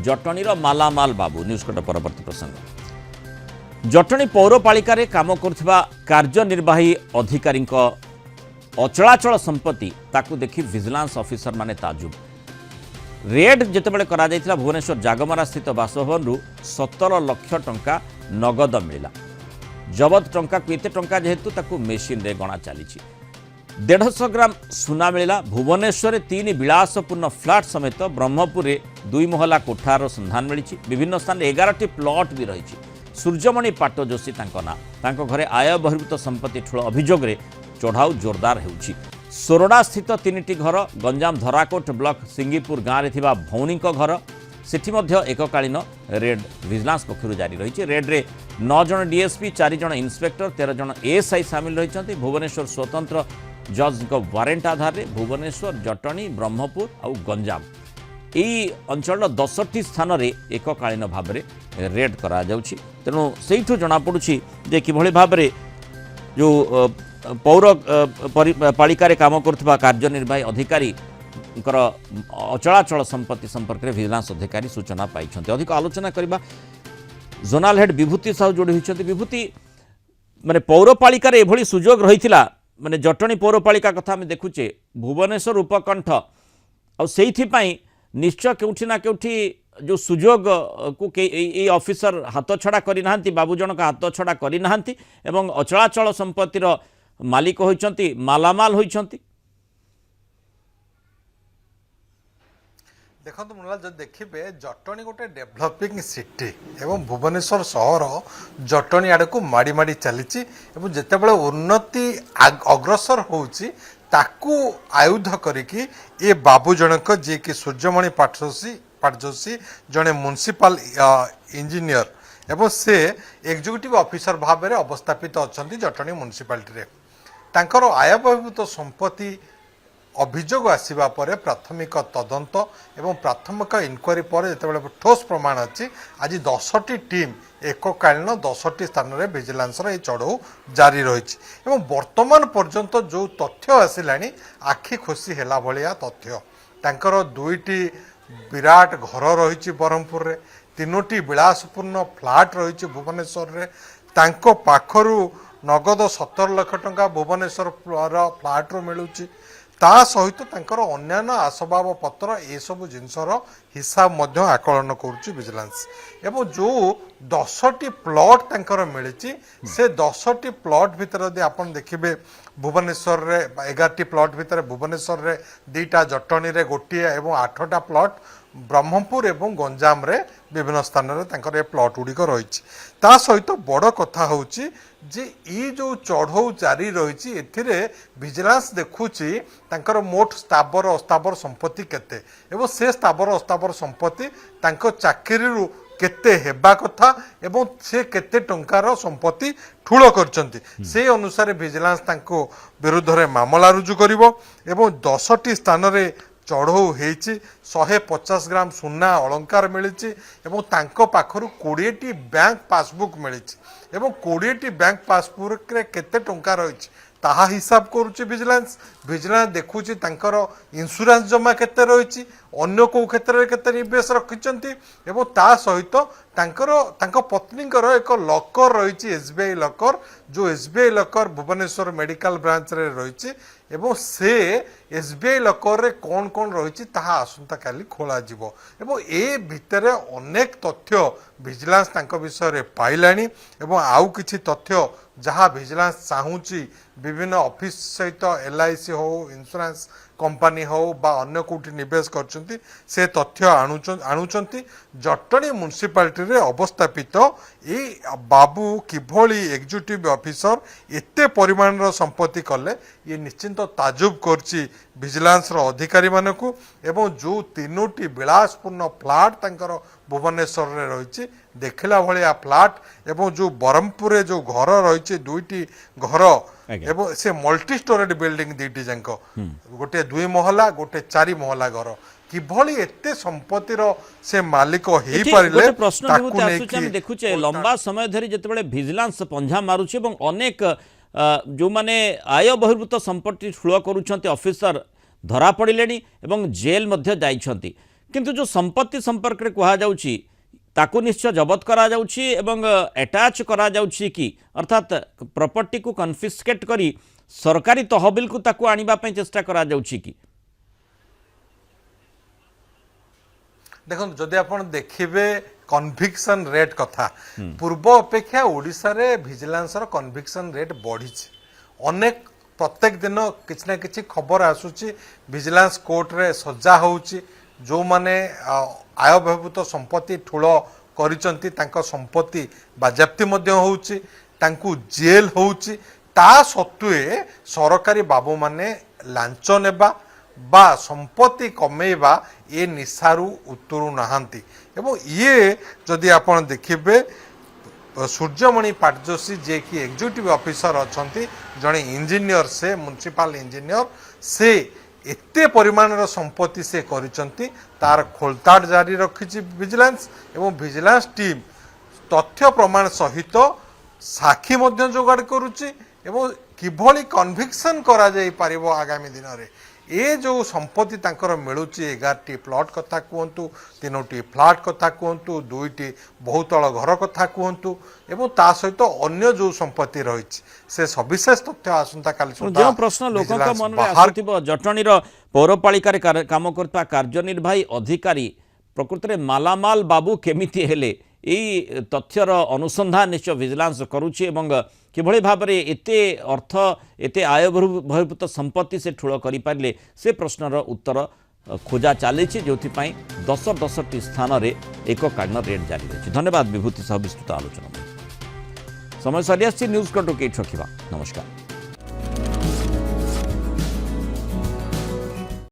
जटणीर मालामाल बाबू news cut परवर्ती प्रसंग जटणी पौरपालिका काम करुवा कार्यनिर्वाही अधिकारी अचलाचल संपत्ति ताकू देखि विजिलेंस ऑफिसर माने ताजुब रेड जितेबाला करा भुवनेश्वर जागमरा स्थित बासभवन 17 लाख टंका नगद मिला जबत टंका को एते टंका जेहेतु ताकू मेसीन रे गणा चली 150 ग्राम सुना मिला भुवनेश्वर 3 विलासपूर्ण फ्लाट समेत ब्रह्मपुर 2 महला कोठार संधान मिली विभिन्न स्थान 11टी प्लॉट भी रही सूर्यमणि पाट जोशी ना घरे आय बहिर्भूत संपत्ति ठूल अभियोग चढ़ाऊ जोरदार होउछि सोरडा स्थित 3टी घर गंजाम धराकोट ब्लॉक सिंगीपुर गाँव में भौणी घर सेठी मध्य एककालीन रेड विजिलेंस पक्षर जारी रही रेड रे 9 जन डीएसपी 4 जन इन्स्पेक्टर 13 जन एएसआई सामिल रही भुवनेश्वर स्वतंत्र जज वारेंट आधार में भुवनेश्वर जटणी ब्रह्मपुर और गंजाम यही अंचल 10टी स्थान में एककालीन भाव में रेड करा जाउछि तेणु सेठू जनापड़ी जे किभଳି भाव जो पौर पालिका काम करुवा कार्यनिर्वाही अधिकारी अचलाचल संपत्ति संपर्क में विजिलेंस अधिकारी सूचना पाई अधिक आलोचना करबा जोनाल हेड विभूति साहू जोड़ी होती विभूति माने पौरपालिका एभली सुजोग रही माने जटणी पौरपालिका कथा आम देखुचे भुवनेश्वर उपकंठ आई निश्चय केउठी ना केउठी जो सुजोग को ऑफिसर हाथ छड़ा करना बाबू जनक हाथ छड़ा करना एवं अचलाचल संपत्तिर मालिक होइचंती मालामाल होइचंती। देखो मुनाल जब देखिए जटणी गोटे डेभलपिंग सिटी एवं भुवनेश्वर सहर जटणी आड़ को माड़ी माड़ी चली जितेबाला उन्नति अग्रसर होउची ताकू आयुध करिकी ए बाबू जनक जी कि सूर्यमणि पाटजोशी जड़े म्युनिसिपल इंजीनियर एवं से एग्जीक्यूटिव ऑफिसर भाव में अवस्थापित अच्छा जटणी म्युनिसिपालिटी रे तांकर आय बहिर्भूत संपत्ति अभियोग आसवा पर प्राथमिक तदंत एवं प्राथमिक इनक्वारी पर जितेबाला ठोस प्रमाण अच्छी आज 10टी टीम एककालीन 10टी स्थान में विजिलेंस चढ़ऊ जारी रही वर्तमान पर्यंत जो तथ्य आसला आखि खुशी है भाया तथ्य तांकर 2टी विराट घर रही ब्रह्मपुर में 3टी विलासपूर्ण फ्लाट रही भुवनेश्वर में तांको पाखरु नगद 17 लाख टंका भुवनेश्वर फ्लाट रू मिलूँ ता सहित तांकर अन्यान्य आसबाब पत्र ये सब जिनसर हिसाब आकलन करुच्ची विजिलेंस एवं जो 10टी प्लॉट तांकर मिली से 10टी प्लॉट भितर यदि आप देखिए भुवनेश्वर रे 11टी प्लॉट भितर भुवनेश्वर रे 2टा जटणी रे गोटे एवं 8टा प्लॉट ब्रह्मपुर एवं गंजाम रे विभिन्न स्थान में प्लॉट गुड़िक रही सहित बड़ कथा होची जे ई जो चढ़ऊ जारी रही एथिरे विजिलेंस देखुची तांकर मोट स्थावर अस्तावर संपत्ति केते एवं से स्थावर अस्तावर संपत्ति तांको चाकरी केते हेबा कथा एवं से केते टंकार संपत्ति ठूल करचंती से अनुसार विजिलेंस तांको विरुद्ध रे मामला रुजु करिवो एवं 10टी स्थान रे चढ़ऊ होती 150 ग्राम सुना अलंकार मिली एवं तांको पाखरु 20टी बैंक पासबुक मिली एवं 20टी बैंक पासबुक रे केते टंका रही ताहा हिसाब करुच्ची विजिलेंस देखुची तांकर इंश्योरेंस जमा केते रही अन्य को क्षेत्र में केते निवेश रखिचंती एवं ता सहित तांकर पत्नीकर एक लकर रही एसबीआई लकर जो एसबीआई लकर भुवनेश्वर मेडिकल ब्रांच रे रही एवं से एसबीआई लकर रे कौन कौन रही ताहा आसंता काली खोला जिवो एवं ए भितर अनेक तथ्य विजिलेंस तांको विषय रे पाइलानी एवं आउ किछि तथ्य जहाँ विजिलेंस चाहूँगी विभिन्न ऑफिस सहित एलआईसी हो इंश्योरेंस कंपनी हो बा अन्य कोठी निवेश करचंती से तथ्य आणुचंती जटणी म्युनिसिपालिटी रे अवस्थापित ए बाबू किभली एग्जीक्यूटिव ऑफिसर एते परिमाण रो संपत्ति कले ये निश्चिंत ताजुब करची विजिलेंस रो अधिकारी मानकू एवं जो 3टी विलासपूर्ण फ्लाट तांकर भुवनेश्वर रे रही देखला भाया फ्लाट एवं जो ब्रह्मपुर जो घर रही 2टी घर एवं से मल्टी स्टोरेड बिल्डिंग 2टी जाक गोटे 2 महला गोटे 4 महला घर किभली एते संपत्तिर से मालिक हो पारिले प्रश्न देखुचे लंबा समय धरी जितेबाला विजिलेंस पंझा मारुछि एवं अनेक जो माने आय बहिर्भूत संपत्ति ठूल करुछंती ऑफिसर धरा पड़िलेनी एवं जेल मध्य जाइछंती किंतु जो संपत्ति संपर्क में कहुच्छी ताकू निश्चय जबत करा जाउछि एवं अटैच करा जाउछि कि अर्थात प्रॉपर्टी को कन्फिस्केट करी सरकारी तहबिल को ताकू आनिबा पई चेष्टा करा जाउछि कि देखो जदि आप देखिए कन्भिक्शन रेट कथा पूर्व अपेक्षा ओडिशा रे विजिलेंस कन्भिक्शन रेट बढ़ी अनेक प्रत्येक दिन किसी ना किसी खबर आसूची विजिलेंस कोर्ट रे सजा होउची जो माने आय बहिर्भूत संपत्ति ठूल करिसंती तांको संपत्ति बाज्याप्ति मध्य होउची तांकू जेल होउची ता सत्वे सरकारी बाबू माने लांच नेबा बा संपत्ति कमेवा ये निशारू उतरू नहांती एवं ये जदि आपण देखिबे सूर्यमणि पाटजोशी जे कि एग्जीक्यूटिव ऑफिसर अछंती जणे इंजीनियर से म्युनिसिपल इंजीनियर से एते परिमाणर संपत्ति से करिसंती तार खोलताड़ जारी रखिछि विजिलेंस एवं विजिलेंस टीम तथ्य प्रमाण सहित साक्षी मध्य जोगाड़ करुछि एवं किभली कन्भिक्शन करा जाई पारिबो आगामी दिन रे ए जो संपत्ति तांकर मिलुची 11टी प्लॉट कथा कहतु 3टी फ्लैट कथा कहतु 2टी बहुतल घर कथा कहतु एवं ता सहित अन्य जो संपत्ति रही से सविशेष तथ्य आसंता काली जो प्रश्न लोकों मन में आसुथिबो जटणीर पौरपालिका काम करता कार्यनिर्वाही अधिकारी प्रकृत में मालामाल बाबू केमिति हेले यही तथ्यर अनुसंधान निश्चय विजिलेंस करुछि एवं किभଳି भाबरे एते अर्थ एते आय बहिर्भूत संपत्ति से ठूल करि पारले से प्रश्नर उत्तर खोजा चली जो 10-10टी स्थान में एककालीन रेड जारी रही। धन्यवाद विभूति सह विस्तृत आलोचना समय सरी न्यूज को टोके रखा नमस्कार।